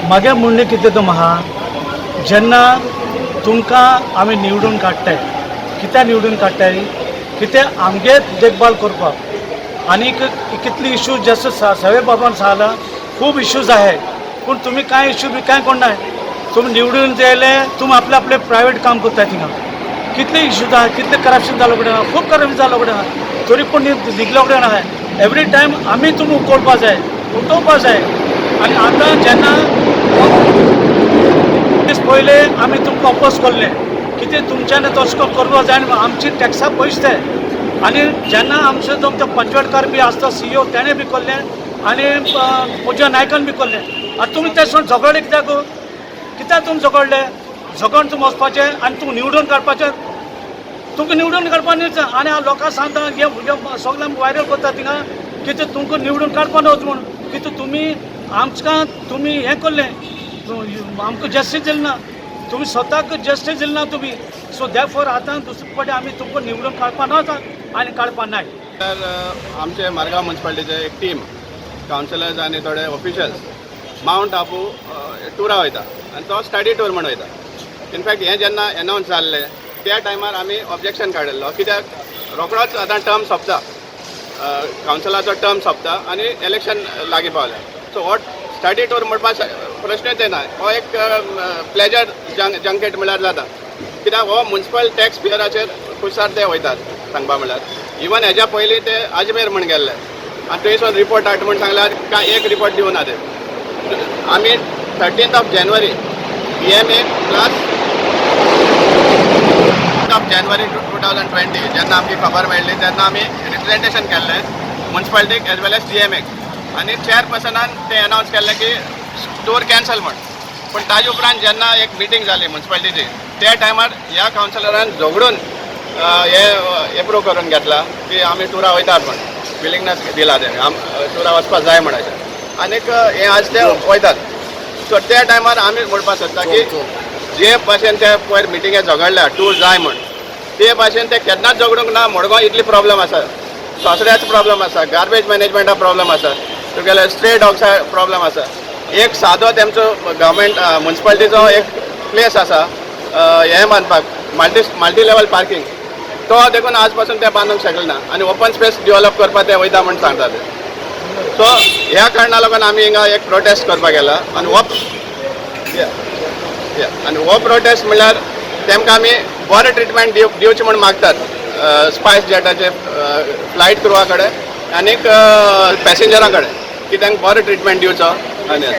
मागे म्हणणे कितें तो महा जेन्ना तुमकां आमी निवडून काडटाय कित्याक निवडून काडटाय कितें आमगे देखभाल करपाक आनी कितले इश्यूज जसं सवे बाबान सांगला खूब इश्यूज आहे पूण तुम्ही कांय इश्यू बी कांय कोणाय तुम्ही निवडून येयले तुम्ही आपले आपले प्रायवेट काम करताय थिंगा कितले इश्यूज आहा कितले करप्शन जालो कडेन आहा खूब करप्शन जालो कडेन आहा तरी पूण निघलो कडेन आहा एवरी टायम आमी तुमी उखोवपा जाय उठोवपा जाय आनी आतां जेन्ना दीस पयले आमी तुमकां अपोज कोल्ले कितें तुमच्यान तशें करपा जाय आमची टॅक्सा पयस ते आनी जेन्ना आमचो जो तो पंचवटकार बी आसता CEO तेणें बी कोल्लें आनी पूजा नायकान बी कोल्लें आतां तुमी ते झगडले कित्याक तुमी झगडले झगडून तुमी वचपाचें आनी तुमी निवडून काडपाचें तुमकां निवडून काडपा न्ही आनी हांव लोकांक सांगता हे सगळ्यांक वायरल करता थिंगा कितें तुमकां निवडून काडपा नवच म्हूण कितें तुमी आमकां तुमी हें कोल्लें आमकां जस्टीस दिली ना तुमी स्वताक जस्टीस दिली ना तुमी सो दॅरफॉर आतां दुसरे फावटी आमी तुमकां निवडून काडपा नात आनी काडपा नाय. तर आमचे मारगांव म्युनिसिपालिटीचे एक टीम कावन्सिलर्स आनी थोडे ऑफिशल्स माउंट आबू टुरा वयता आनी तो स्टडी टूर म्हण वयता. इनफॅक्ट हें जेन्ना एनावन्स जाल्लें त्या टायमार आमी ऑब्जेक्शन काडिल्लो कित्याक रोखडोच आतां टर्म सोंपता कावन्सिलाचो टर्म सोंपता आनी इलेक्शन लागीं पावलें सो हो स्टडी टूर म्हणपाक प्रश्नच येना हो एक प्लेजर जंकेट म्हळ्यार जाता कित्याक हो म्युनिसिपल टॅक्स पेयराचेर खुशार ते वयतात सांगपा म्हळ्यार इवन हेज्या पयलीं ते अजमेर म्हण गेल्ले आनी थंयसून रिपोर्ट हाड म्हण सांगल्यार काय एक रिपोर्ट दिवना ते आमी 13th January EMA plus January 2020 जेन्ना आमची खबर मेळ्ळी तेन्ना आमी रिप्रेजेंटेशन केल्लें म्युनिसिपालिटीक एज वेल एज DMAक आनी चेअरपर्सनान ते अनावन्स केल्लें की टूर कॅन्सल म्हण पूण ताजे उपरांत जेन्ना एक मिटींग जाली म्युनिसिपालिटीची त्या टायमार ह्या कावन्सिलरान झगडून हे एप्रूव करून घेतला की आमी टुरा वयतात म्हण विलिंगनेस दिला तेणें टुरा वचपाक जाय म्हण अशें आनीक हे आज ते वयतात सो त्या टायमार आमी म्हणपाक सोदता की जे भाशेन ते पयर मिटिंगे झगडल्या टूर जाय म्हण ते भाशेन ते केन्नाच झगडूंक ना मडगांव इतली प्रॉब्लम आसा सोसऱ्याचो प्रॉब्लम आसा गार्बेज मॅनेजमेंटा प्रॉब्लम आसा तुगेले स्ट्रे डॉग्सा प्रॉब्लम आसा एक सादो तेमचो गव्हर्मेंट म्युनिसिपालिटीचो एक प्लेस आसा हें बांदपाक मल्टी लेवल पार्किंग तो देखून आज पासून ते बांदूंक शकले ना आनी ओपन स्पेस डेव्हलप करपाक ते वयता म्हण सांगता ते सो ह्या कारणां लागून आमी हिंगा एक प्रोटेस्ट करपाक गेला आनी हो प्रोटेस्ट म्हणल्यार तेमकां आमी बरें ट्रिटमेंट दिवचें म्हण मागतात स्पायस जेटाचे फ्लायट क्रुवा कडेन आनीक पॅसेंजरां कडेन की तांकां बरो ट्रिटमेंट दिवचो आनी